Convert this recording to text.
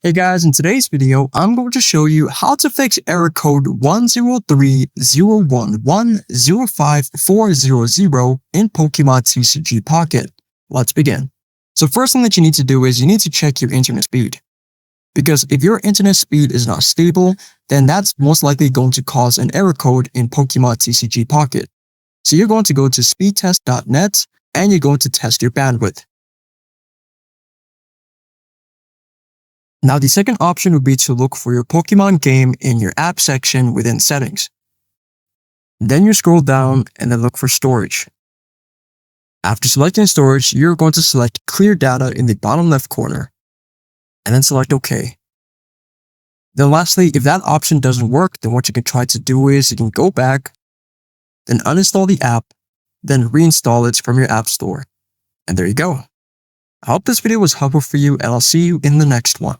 Hey guys, in today's video, I'm going to show you how to fix error code 10301105400 in Pokemon TCG Pocket. Let's begin. So first thing that you need to do is you need to check your internet speed. Because if your internet speed is not stable, then that's most likely going to cause an error code in Pokemon TCG Pocket. So you're going to go to speedtest.net and you're going to test your bandwidth. Now, the second option would be to look for your Pokemon game in your app section within settings. Then you scroll down and then look for storage. After selecting storage, you're going to select clear data in the bottom left corner and then select OK. Then lastly, if that option doesn't work, then what you can try to do is you can go back, then uninstall the app, then reinstall it from your app store. And there you go. I hope this video was helpful for you and I'll see you in the next one.